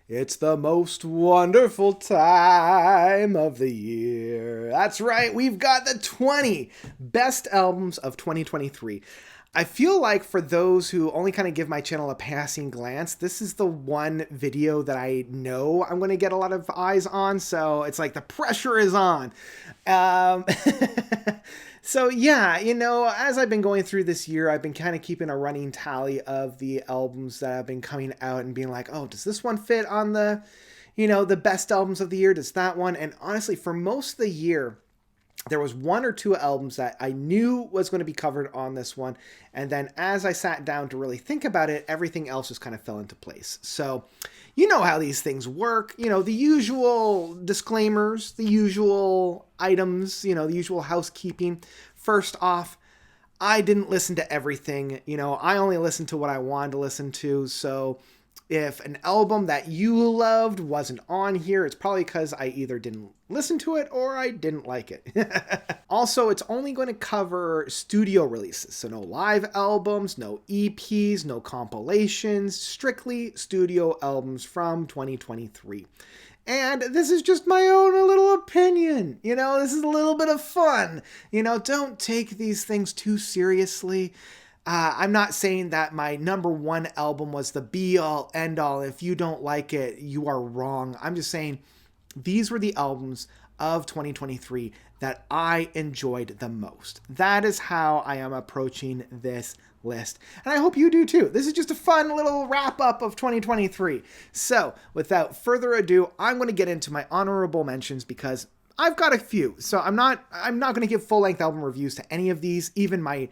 It's the most wonderful time of the year. That's right, we've got the 20 best albums of 2023. I feel like for those who only kind of give my channel a passing glance, this is the one video that I know I'm going to get a lot of eyes on. So it's like the pressure is on. Um, so yeah, as I've been going through this year, I've been kind of keeping a running tally of the albums that have been coming out and being like, oh, does this one fit on the best albums of the year? Does that one? And honestly, for most of the year, there was one or two albums that I knew was going to be covered on this one. And then as I sat down to really think about it, everything else just kind of fell into place. So you know how these things work, the usual disclaimers, the usual items, the usual housekeeping. First off, I didn't listen to everything. I only listened to what I wanted to listen to. So if an album that you loved wasn't on here, it's probably because I either didn't listen to it or I didn't like it. Also, it's only going to cover studio releases. So no live albums, no EPs, no compilations, strictly studio albums from 2023. And this is just my own little opinion. This is a little bit of fun. Don't take these things too seriously. I'm not saying that my number one album was the be all end all. If you don't like it, you are wrong. I'm just saying these were the albums of 2023 that I enjoyed the most. That is how I am approaching this list. And I hope you do too. This is just a fun little wrap up of 2023. So without further ado, I'm going to get into my honorable mentions because I've got a few. So I'm not going to give full-length album reviews to any of these, even my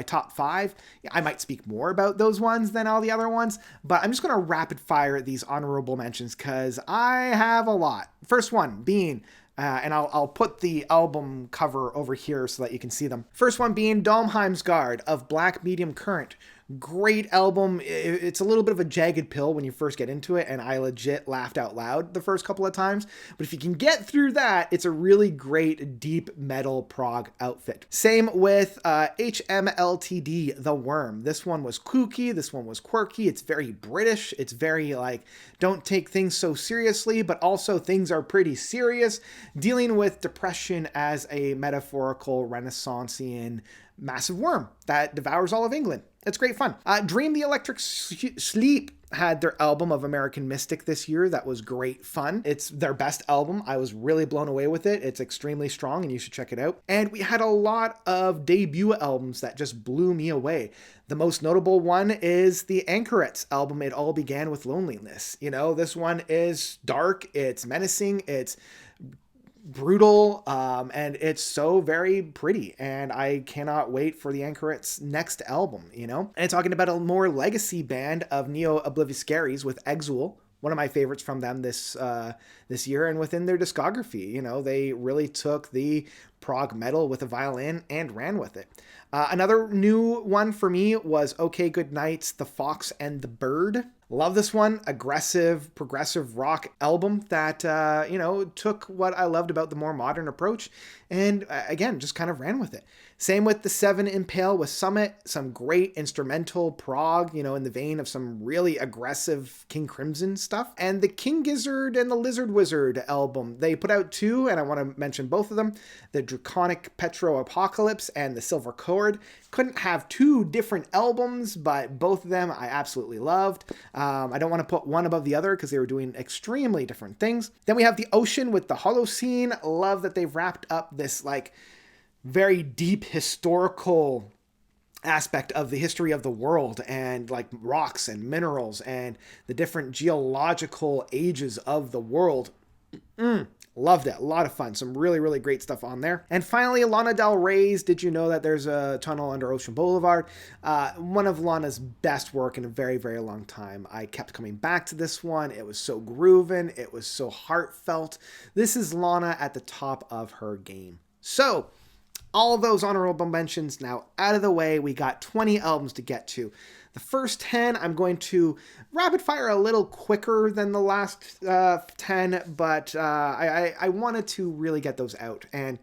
top 5. I might speak more about those ones than all the other ones, but I'm just going to rapid fire these honorable mentions cuz I have a lot. First one being and I'll put the album cover over here so that you can see them. First one being Domheim's Guard of Black Medium Current. Great album. It's a little bit of a jagged pill when you first get into it, and I legit laughed out loud the first couple of times. But if you can get through that, it's a really great deep metal prog outfit. Same with HMLTD, The Worm. This one was kooky. This one was quirky. It's very British. It's very like, don't take things so seriously, but also things are pretty serious. Dealing with depression as a metaphorical Renaissancean massive worm that devours all of England. It's great fun. Dream the Electric Sleep had their album of American Mystic this year. That was great fun. It's their best album. I was really blown away with it. It's extremely strong and you should check it out. And we had a lot of debut albums that just blew me away. The most notable one is the Anchorets album, It All Began With Loneliness. This one is dark, it's menacing, it's brutal, and it's so very pretty, and I cannot wait for the Anchorets' next album, And talking about a more legacy band of neo-obliviscaries with Exul, one of my favorites from them this year, and within their discography, they really took the prog metal with a violin and ran with it. Another new one for me was OK Goodnight's The Fox and the Bird. Love this one. Aggressive, progressive rock album that, took what I loved about the more modern approach and, again, just kind of ran with it. Same with the Seven Impale with Summit. Some great instrumental prog, in the vein of some really aggressive King Crimson stuff. And the King Gizzard and the Lizard Wizard album. They put out 2, and I want to mention both of them. The Draconic Petro Apocalypse and the Silver Chord. Couldn't have 2 different albums, but both of them I absolutely loved. I don't want to put one above the other because they were doing extremely different things. Then we have The Ocean with the Holocene. Love that they've wrapped up this very deep historical aspect of the history of the world and rocks and minerals and the different geological ages of the world. Loved it. A lot of fun. Some really, really great stuff on there. And finally, Lana Del Rey's Did You Know That There's a Tunnel Under Ocean Boulevard? One of Lana's best work in a very, very long time. I kept coming back to this one. It was so groovin'. It was so heartfelt. This is Lana at the top of her game. So, all of those honorable mentions now out of the way. We got 20 albums to get to. The first 10, I'm going to rapid fire a little quicker than the last 10, but I wanted to really get those out. And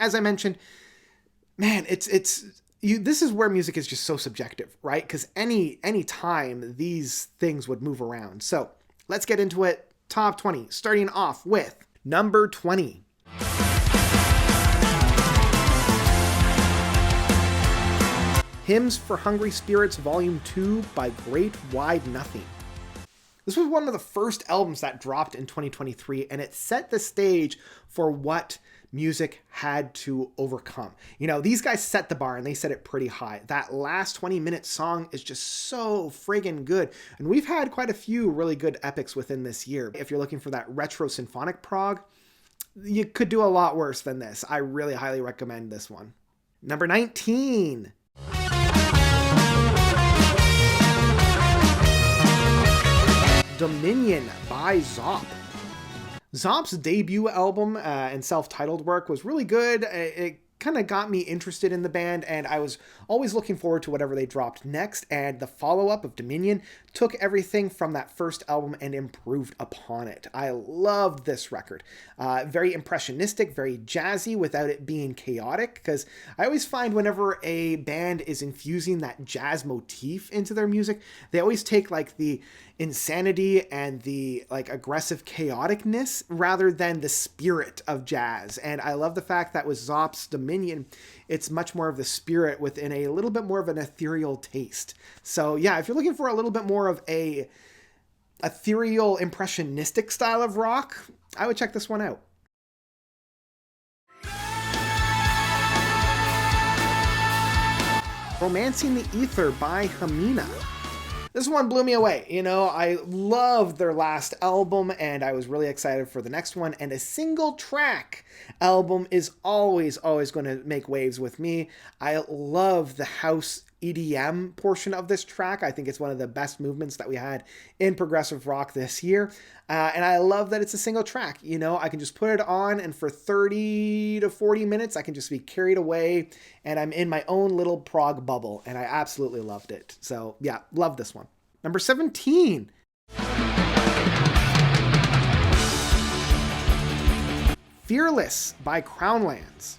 as I mentioned, man, this is where music is just so subjective, right? Because any time these things would move around. So Let's get into it. Top 20, starting off with number 20. Hymns for Hungry Spirits Volume 2 by Great Wide Nothing. This was one of the first albums that dropped in 2023, and it set the stage for what music had to overcome. You know, these guys set the bar and they set it pretty high. That last 20-minute song is just so friggin' good. And we've had quite a few really good epics within this year. If you're looking for that retro symphonic prog, you could do a lot worse than this. I really highly recommend this one. Number 19. Dominion by Zop. Zop's debut album and self-titled work was really good. It kind of got me interested in the band, and I was always looking forward to whatever they dropped next, and the follow-up of Dominion took everything from that first album and improved upon it. I loved this record. Very impressionistic, very jazzy without it being chaotic, because I always find whenever a band is infusing that jazz motif into their music, they always take like the insanity and the like aggressive chaoticness rather than the spirit of jazz. And I love the fact that with Zop's Dominion, it's much more of the spirit within a little bit more of an ethereal taste. So yeah, if you're looking for a little bit more of a ethereal impressionistic style of rock, I would check this one out. Romancing the Ether by Hamina. This one blew me away. You know, I loved their last album and I was really excited for the next one. And a single track album is always going to make waves with me. I love the house EDM portion of this track. I think it's one of the best movements that we had in progressive rock this year. And I love that it's a single track. You know, I can just put it on and for 30 to 40 minutes, I can just be carried away and I'm in my own little prog bubble. And I absolutely loved it. So yeah, love this one. Number 17. Fearless by Crownlands.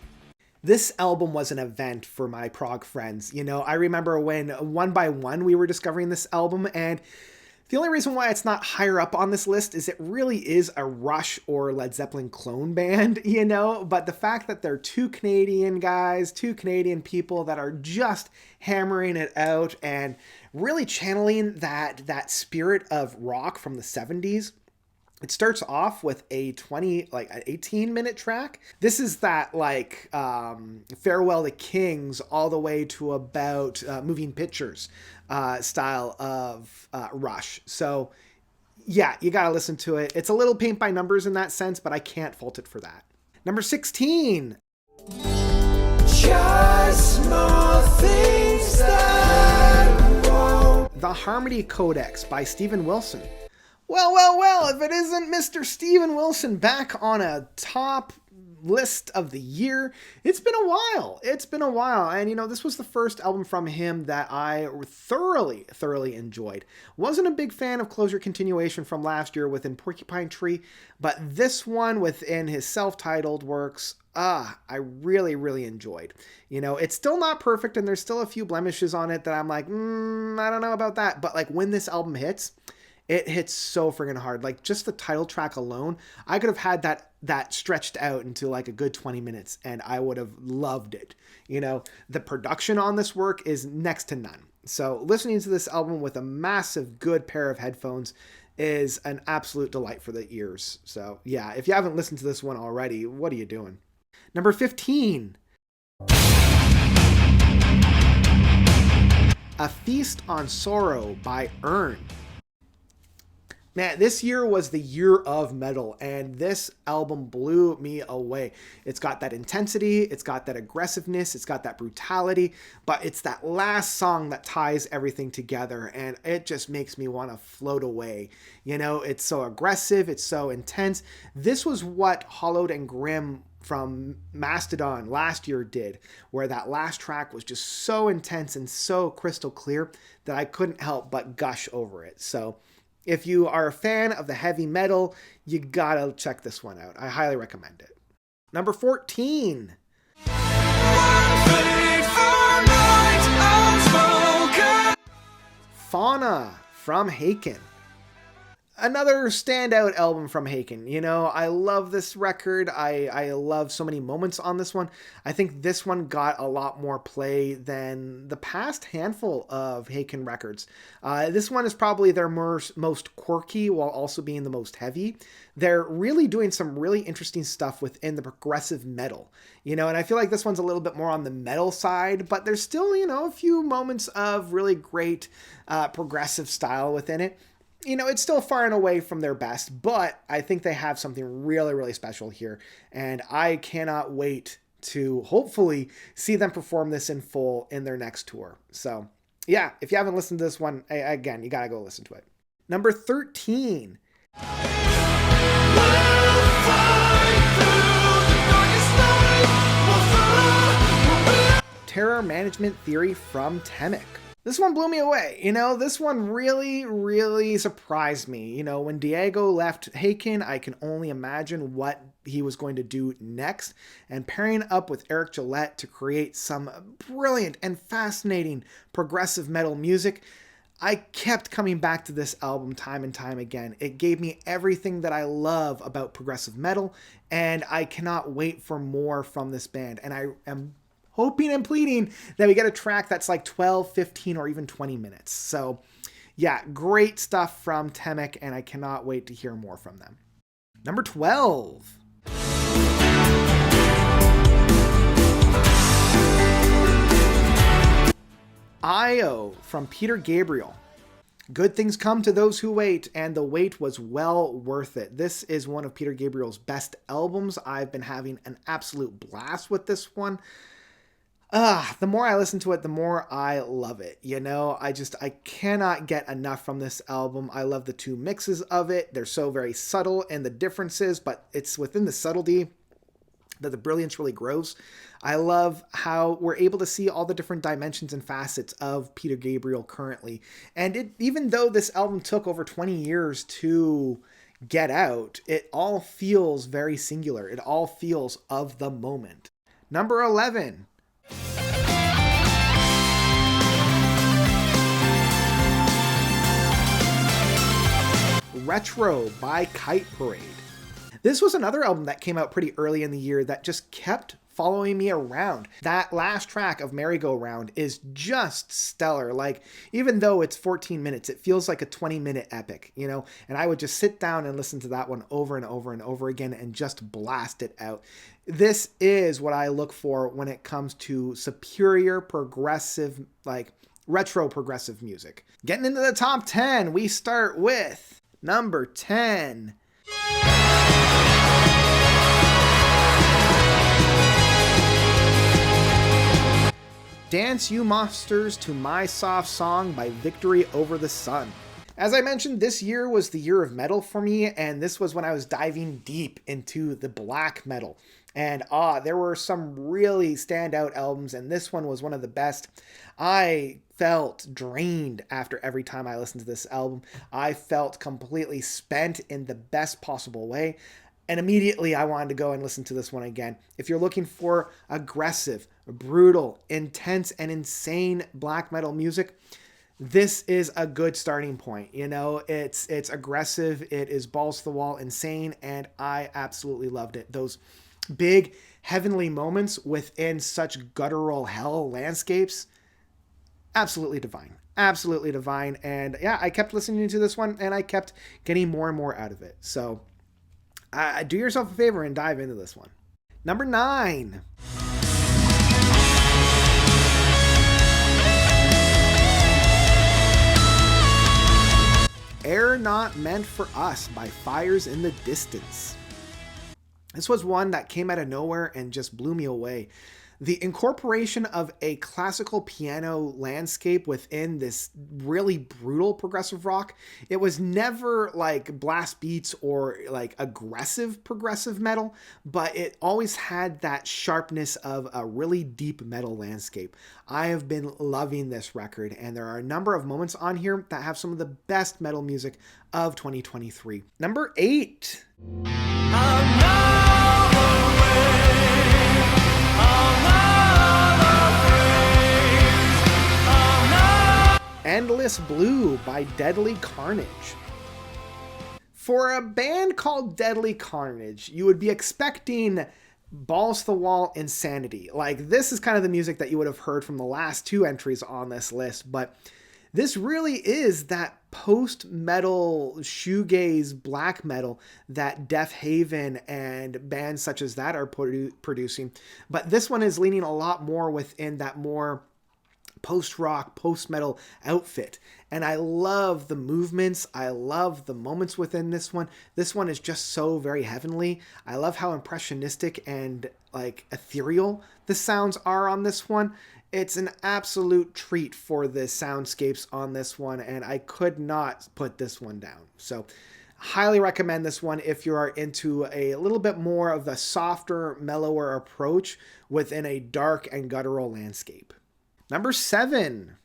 This album was an event for my prog friends. You know, I remember when one by one we were discovering this album, and the only reason why it's not higher up on this list is it really is a Rush or Led Zeppelin clone band, you know, but the fact that they're two Canadian guys, two Canadian people that are just hammering it out and really channeling that spirit of rock from the 70s. It starts off with an 18-minute track. This is that like Farewell to Kings all the way to about Moving Pictures style of Rush. So yeah, you gotta listen to it. It's a little paint by numbers in that sense, but I can't fault it for that. Number 16. Just small things that won't. The Harmony Codex by Steven Wilson. Well, if it isn't Mr. Steven Wilson back on a top list of the year, it's been a while. And, you know, this was the first album from him that I thoroughly enjoyed. Wasn't a big fan of Close Your Continuation from last year within Porcupine Tree, but this one within his self-titled works, I really enjoyed. You know, it's still not perfect and there's still a few blemishes on it that I'm like, I don't know about that. But like when this album hits, it hits so friggin' hard. Like just the title track alone, I could have had that stretched out into like a good 20 minutes and I would have loved it. You know, the production on this work is next to none. So listening to this album with a massive good pair of headphones is an absolute delight for the ears. So yeah, if you haven't listened to this one already, what are you doing? Number 15. A Feast on Sorrow by Earn. Man, this year was the year of metal, and this album blew me away. It's got that intensity, it's got that aggressiveness, it's got that brutality, but it's that last song that ties everything together, and it just makes me want to float away. You know, it's so aggressive, it's so intense. This was what Hollowed and Grim from Mastodon last year did, where that last track was just so intense and so crystal clear that I couldn't help but gush over it. So if you are a fan of the heavy metal, you gotta check this one out. I highly recommend it. Number 14. Fauna from Haken. Another standout album from Haken. You know, I love this record. I love so many moments on this one. I think this one got a lot more play than the past handful of Haken records. This one is probably their most quirky while also being the most heavy. They're really doing some really interesting stuff within the progressive metal, you know, and I feel like this one's a little bit more on the metal side, but there's still, you know, a few moments of really great progressive style within it. You know, it's still far and away from their best, but I think they have something really, really special here. And I cannot wait to hopefully see them perform this in full in their next tour. So, yeah, if you haven't listened to this one, again, you got to go listen to it. Number 13. Terror Management Theory from Temek. This one blew me away. You know, this one really, really surprised me. You know, when Diego left Haken, I can only imagine what he was going to do next. And pairing up with Eric Gillette to create some brilliant and fascinating progressive metal music, I kept coming back to this album time and time again. It gave me everything that I love about progressive metal, and I cannot wait for more from this band. And I am hoping and pleading that we get a track that's like 12, 15, or even 20 minutes. So yeah, great stuff from Temek, and I cannot wait to hear more from them. Number 12. Io from Peter Gabriel. Good things come to those who wait, and the wait was well worth it. This is one of Peter Gabriel's best albums. I've been having an absolute blast with this one. The more I listen to it, the more I love it. You know, I cannot get enough from this album. I love the two mixes of it. They're so very subtle in the differences, but it's within the subtlety that the brilliance really grows. I love how we're able to see all the different dimensions and facets of Peter Gabriel currently. And even though this album took over 20 years to get out, it all feels very singular. It all feels of the moment. Number 11. Retro by Kite Parade. This was another album that came out pretty early in the year that just kept following me around. That last track of Merry-Go-Round is just stellar. Like, even though it's 14 minutes, it feels like a 20-minute epic, you know? And I would just sit down and listen to that one over and over and over again and just blast it out. This is what I look for when it comes to superior progressive, like retro progressive music. Getting into the top 10, we start with number 10. Dance You Monsters to My Soft Song by Victory Over the Sun. As I mentioned, this year was the year of metal for me, and this was when I was diving deep into the black metal. And there were some really standout albums, and this one was one of the best. I felt drained after every time I listened to this album. I felt completely spent in the best possible way. And immediately I wanted to go and listen to this one again. If you're looking for aggressive, brutal, intense, and insane black metal music, this is a good starting point. You know, it's aggressive, it is balls to the wall, insane, and I absolutely loved it. Those big heavenly moments within such guttural hell landscapes, absolutely divine. Absolutely divine. And yeah, I kept listening to this one and I kept getting more and more out of it. So do yourself a favor and dive into this one. Number 9. Air Not Meant for Us by Fires in the Distance. This was one that came out of nowhere and just blew me away. The incorporation of a classical piano landscape within this really brutal progressive rock, it was never like blast beats or like aggressive progressive metal, but it always had that sharpness of a really deep metal landscape. I have been loving this record, and there are a number of moments on here that have some of the best metal music of 2023. Number 8. Endless Blue by Deadly Carnage. For a band called Deadly Carnage, you would be expecting balls to the wall insanity. Like, this is kind of the music that you would have heard from the last two entries on this list, but this really is that post-metal shoegaze black metal that Death Haven and bands such as that are producing. But this one is leaning a lot more within that more post-rock, post-metal outfit. And I love the movements. I love the moments within this one. This one is just so very heavenly. I love how impressionistic and like ethereal the sounds are on this one. It's an absolute treat for the soundscapes on this one, and I could not put this one down. So highly recommend this one if you are into a little bit more of the softer, mellower approach within a dark and guttural landscape. Number 7.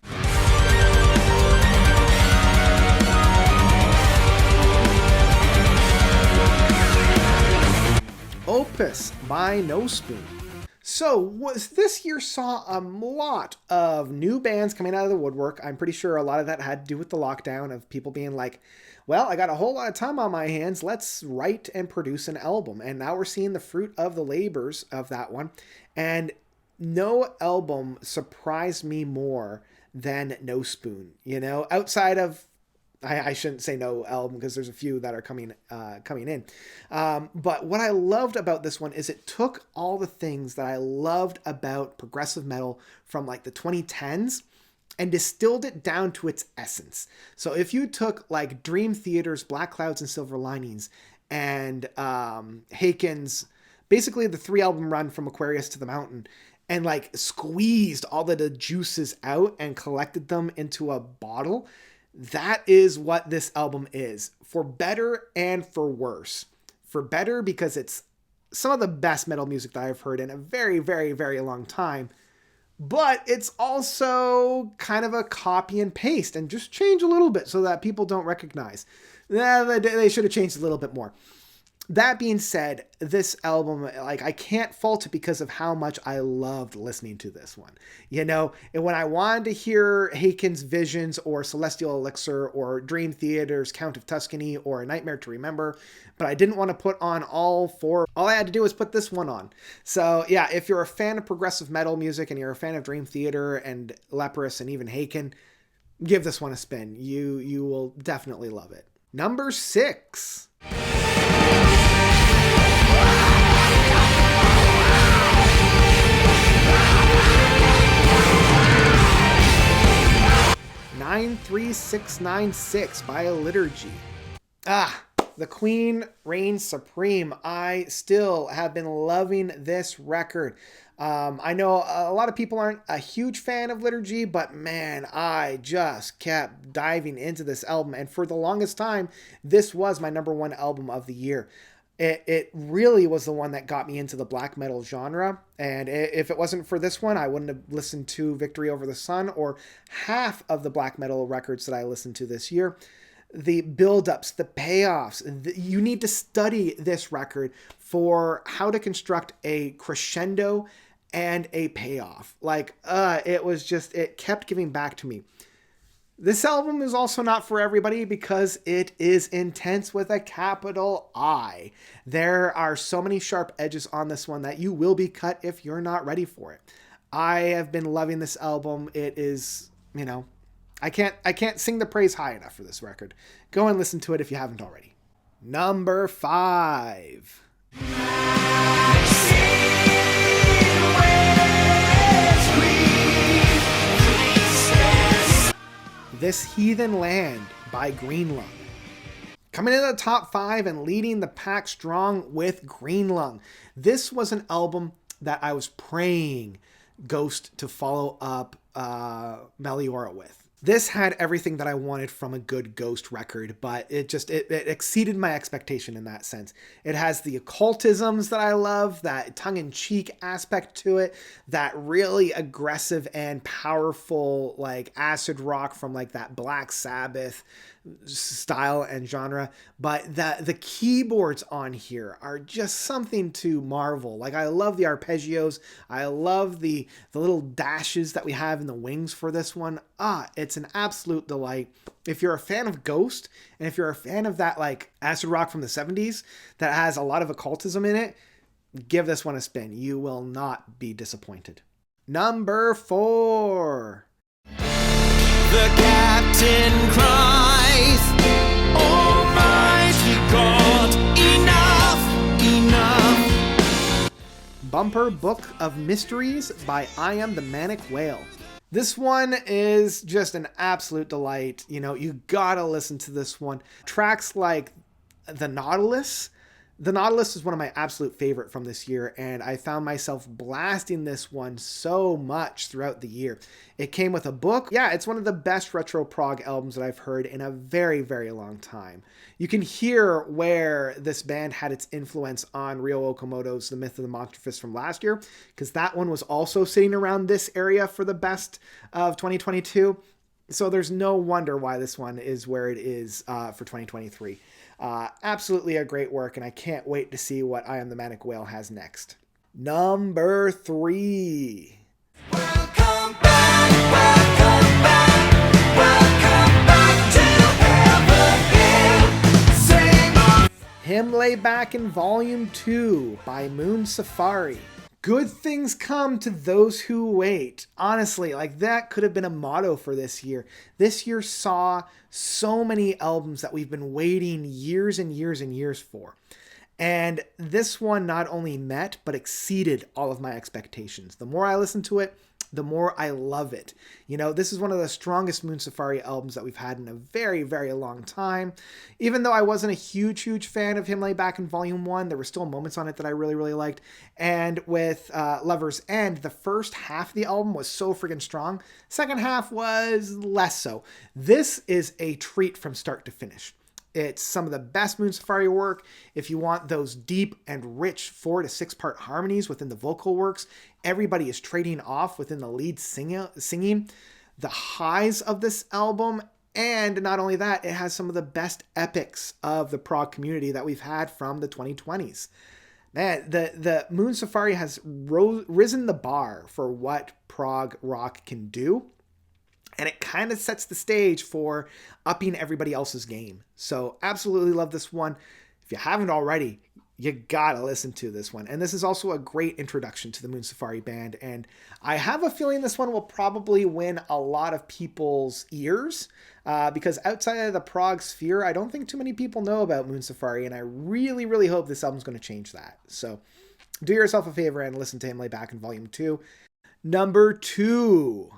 Opus by No Spoon. So this year saw a lot of new bands coming out of the woodwork. I'm pretty sure a lot of that had to do with the lockdown, of people being like, well, I got a whole lot of time on my hands. Let's write and produce an album. And now we're seeing the fruit of the labors of that one. And no album surprised me more than No Spoon. You know, outside of, I shouldn't say no album because there's a few that are coming in. But what I loved about this one is it took all the things that I loved about progressive metal from like the 2010s and distilled it down to its essence. So if you took like Dream Theater's Black Clouds and Silver Linings and Haken's, basically the 3-album run from Aquarius to the Mountain, and like squeezed all of the juices out and collected them into a bottle, that is what this album is, for better and for worse. For better because it's some of the best metal music that I've heard in a very, very, very long time. But it's also kind of a copy and paste and just change a little bit so that people don't recognize. They should have changed a little bit more. That being said, this album, like, I can't fault it because of how much I loved listening to this one. You know, and when I wanted to hear Haken's Visions or Celestial Elixir or Dream Theater's Count of Tuscany or A Nightmare to Remember, but I didn't want to put on all 4. All I had to do was put this one on. So yeah, if you're a fan of progressive metal music and you're a fan of Dream Theater and Leprous and even Haken, give this one a spin. You will definitely love it. Number 6. 93696 by Liturgy. The Queen reigns supreme. I still have been loving this record. I know a lot of people aren't a huge fan of Liturgy, but man, I just kept diving into this album. And for the longest time, this was my number 1 album of the year. It really was the one that got me into the black metal genre. And if it wasn't for this one, I wouldn't have listened to Victory Over the Sun or half of the black metal records that I listened to this year. The build-ups, the payoffs, you need to study this record for how to construct a crescendo and a payoff. Like, it kept giving back to me. This album is also not for everybody because it is intense with a capital I. There are so many sharp edges on this one that you will be cut if you're not ready for it. I have been loving this album. It is, I can't sing the praise high enough for this record. Go and listen to it if you haven't already. Number 5. This Heathen Land by Greenlung. Coming in the top 5 and leading the pack strong with Greenlung. This was an album that I was praying Ghost to follow up Meliora with. This had everything that I wanted from a good Ghost record, but it exceeded my expectation in that sense. It has the occultisms that I love, that tongue-in-cheek aspect to it, that really aggressive and powerful like acid rock from like that Black Sabbath style and genre, but the keyboards on here are just something to marvel. Like, I love the arpeggios. I love the little dashes that we have in the wings for this one. It's an absolute delight. If you're a fan of Ghost, and if you're a fan of that like acid rock from the 70s that has a lot of occultism in it, give this one a spin. You will not be disappointed. Number 4. The captain cries, Almighty God, enough. Bumper Book of Mysteries by I Am The Manic Whale. This one is just an absolute delight. You know, you gotta listen to this one. Tracks like The Nautilus. The Nautilus is one of my absolute favorite from this year, and I found myself blasting this one so much throughout the year. It came with a book. Yeah, it's one of the best retro prog albums that I've heard in a very, very long time. You can hear where this band had its influence on Ryo Okamoto's The Myth of the Monstrous from last year, because that one was also sitting around this area for the best of 2022. So there's no wonder why this one is where it is for 2023. Absolutely a great work, and I can't wait to see what I Am the Manic Whale has next. Number 3. Welcome back, welcome back, welcome back to Heaven Hill. Sing on. Him Lay Back in Volume 2 by Moon Safari. Good things come to those who wait. Honestly, like that could have been a motto for this year. This year saw so many albums that we've been waiting years and years and years for. And this one not only met, but exceeded all of my expectations. The more I listened to it, the more I love it. You know, this is one of the strongest Moon Safari albums that we've had in a very, very long time. Even though I wasn't a huge fan of Him Lay Back in Volume 1, there were still moments on it that I really, really liked. And with Lover's End, the first half of the album was so friggin' strong. Second half was less so. This is a treat from start to finish. It's some of the best Moon Safari work. If you want those deep and rich 4 to 6 part harmonies within the vocal works, everybody is trading off within the lead singing. The highs of this album, and not only that, it has some of the best epics of the prog community that we've had from the 2020s. Man, the Moon Safari has risen the bar for what prog rock can do. And it kind of sets the stage for upping everybody else's game. So absolutely love this one. If you haven't already, you gotta listen to this one. And this is also a great introduction to the Moon Safari band. And I have a feeling this one will probably win a lot of people's ears. Because outside of the prog sphere, I don't think too many people know about Moon Safari. And I really, really hope this album's going to change that. So do yourself a favor and listen to Him Lay Back in Volume 2. Number 2.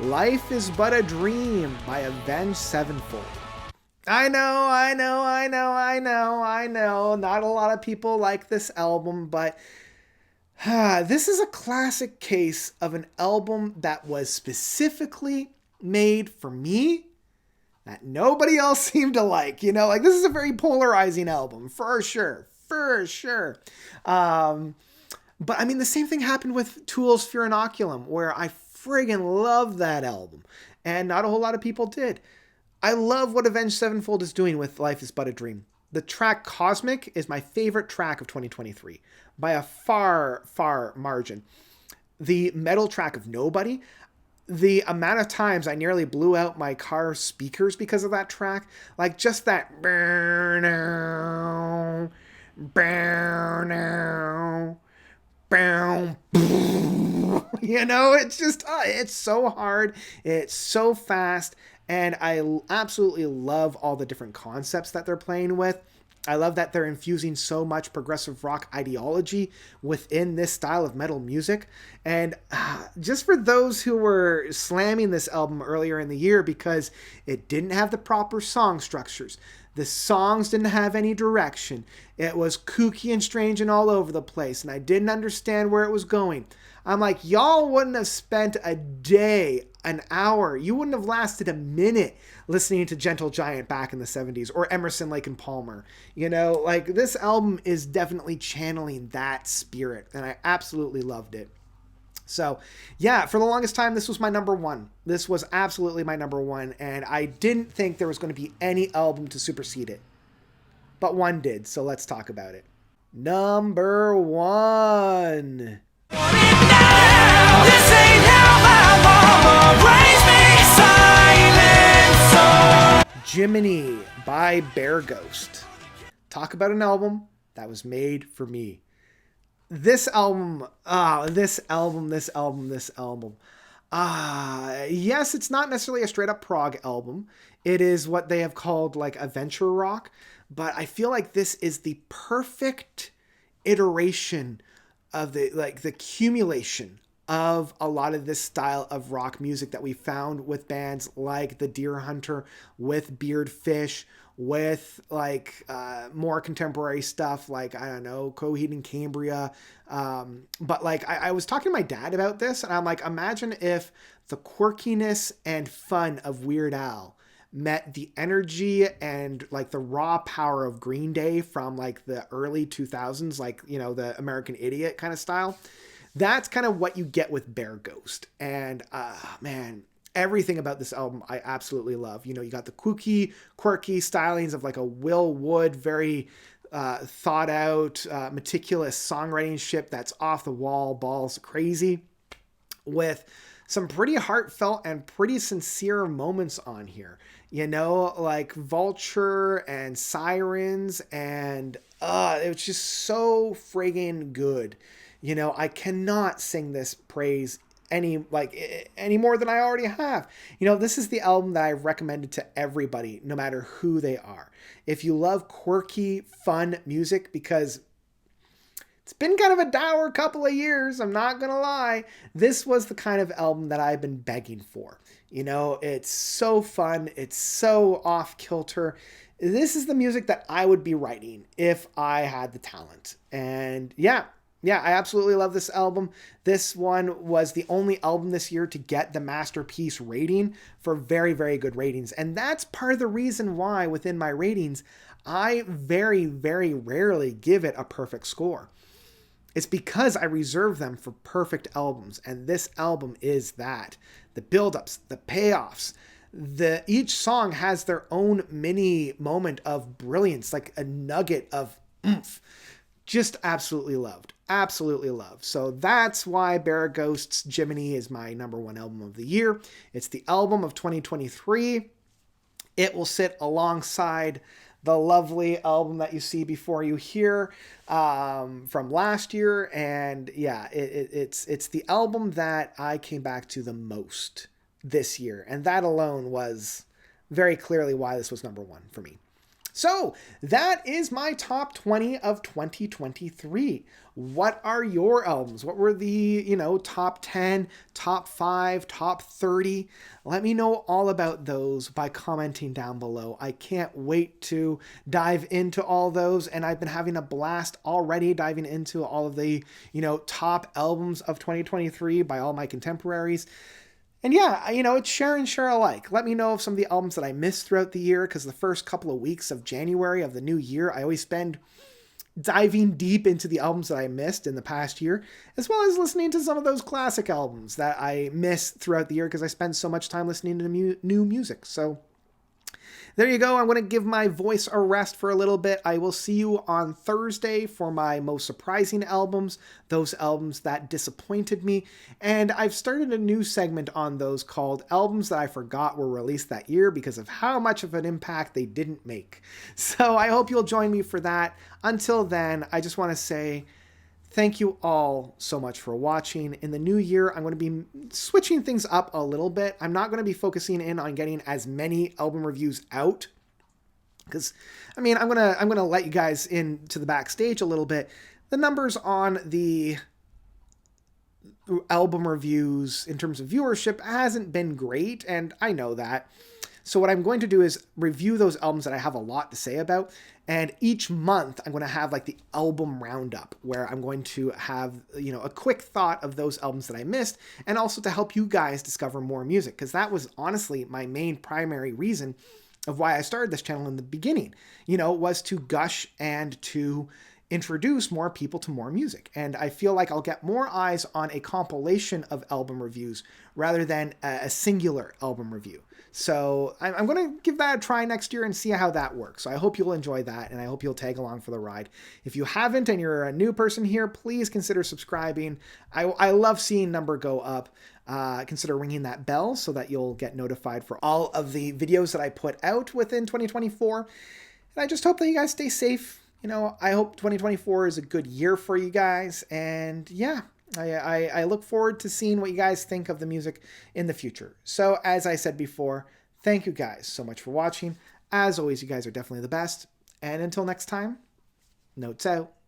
Life is But a Dream by Avenged Sevenfold. I know. Not a lot of people like this album, but this is a classic case of an album that was specifically made for me that nobody else seemed to like. You know, like this is a very polarizing album, for sure. But I mean, the same thing happened with Tool's Fear Inoculum, where I friggin' love that album, and not a whole lot of people did. I love what Avenged Sevenfold is doing with Life is But a Dream. The track Cosmic is my favorite track of 2023 by a far margin. The metal track of Nobody, the amount of times I nearly blew out my car speakers because of that track, like just that you know, it's just, it's so hard. It's so fast. And I absolutely love all the different concepts that they're playing with. I love that they're infusing so much progressive rock ideology within this style of metal music. And just for those who were slamming this album earlier in the year because it didn't have the proper song structures, the songs didn't have any direction, it was kooky and strange and all over the place, and I didn't understand where it was going. I'm like, y'all wouldn't have spent a day, an hour, you wouldn't have lasted a minute listening to Gentle Giant back in the 70s or Emerson, Lake and Palmer. You know, like this album is definitely channeling that spirit, and I absolutely loved it. So yeah, for the longest time, this was my number one. This was absolutely my number one, and I didn't think there was going to be any album to supersede it. But one did, so let's talk about it. number 1. Now, this ain't how my mama raised me. Silent so Jiminy by Bear Ghost. Talk about an album that was made for me. This album, this album. Yes, it's not necessarily a straight up prog album. It is what they have called like adventure rock, but I feel like this is the perfect iteration of the accumulation of a lot of this style of rock music that we found with bands like the Deer Hunter, with Beardfish, with like more contemporary stuff like, I don't know, Coheed and Cambria. But like I was talking to my dad about this, and I'm like, imagine if the quirkiness and fun of Weird Al met the energy and like the raw power of Green Day from like the early 2000s, like, you know, the American Idiot kind of style. That's kind of what you get with Bear Ghost. And man, everything about this album I absolutely love. You know, you got the quirky stylings of like a Will Wood, very thought out, meticulous songwriting ship that's off the wall, balls crazy, with some pretty heartfelt and pretty sincere moments on here. You know, like Vulture and Sirens, and it was just so friggin' good. You know, I cannot sing this praise any more than I already have. You know, this is the album that I've recommended to everybody, no matter who they are. If you love quirky, fun music, because it's been kind of a dour couple of years, I'm not gonna lie, this was the kind of album that I've been begging for. You know, it's so fun, it's so off kilter. This is the music that I would be writing if I had the talent. And yeah, I absolutely love this album. This one was the only album this year to get the masterpiece rating for very, very good ratings. And that's part of the reason why within my ratings, I very, very rarely give it a perfect score. It's because I reserve them for perfect albums. And this album is that. The build-ups, the payoffs, each song has their own mini moment of brilliance, like a nugget of oomph. Just absolutely loved. Absolutely loved. So that's why Bear Ghost's Jiminy is my number 1 album of the year. It's the album of 2023. It will sit alongside the lovely album that you see before you here from last year. And yeah, it's the album that I came back to the most this year. And that alone was very clearly why this was number 1 for me. So that is my top 20 of 2023. What are your albums? What were the, top 10, top 5, top 30? Let me know all about those by commenting down below. I can't wait to dive into all those, and I've been having a blast already diving into all of the, top albums of 2023 by all my contemporaries. And yeah, it's share and share alike. Let me know of some of the albums that I missed throughout the year, because the first couple of weeks of January of the new year, I always spend diving deep into the albums that I missed in the past year, as well as listening to some of those classic albums that I missed throughout the year because I spend so much time listening to new music. So there you go. I'm going to give my voice a rest for a little bit. I will see you on Thursday for my most surprising albums, those albums that disappointed me. And I've started a new segment on those called Albums That I Forgot Were Released That Year because of how much of an impact they didn't make. So I hope you'll join me for that. Until then, I just want to say thank you all so much for watching. In the new year, I'm going to be switching things up a little bit. I'm not going to be focusing in on getting as many album reviews out, because I'm going to let you guys into the backstage a little bit. The numbers on the album reviews in terms of viewership hasn't been great, and I know that. So what I'm going to do is review those albums that I have a lot to say about. And each month I'm going to have like the album roundup where I'm going to have, a quick thought of those albums that I missed, and also to help you guys discover more music. Because that was honestly my main primary reason of why I started this channel in the beginning, was to gush and to introduce more people to more music. And I feel like I'll get more eyes on a compilation of album reviews rather than a singular album review. So I'm going to give that a try next year and see how that works. So I hope you'll enjoy that, and I hope you'll tag along for the ride. If you haven't and you're a new person here, please consider subscribing. I love seeing number go up. Consider ringing that bell so that you'll get notified for all of the videos that I put out within 2024. And I just hope that you guys stay safe. I hope 2024 is a good year for you guys. And yeah, I look forward to seeing what you guys think of the music in the future. So as I said before, thank you guys so much for watching. As always, you guys are definitely the best. And until next time, notes out.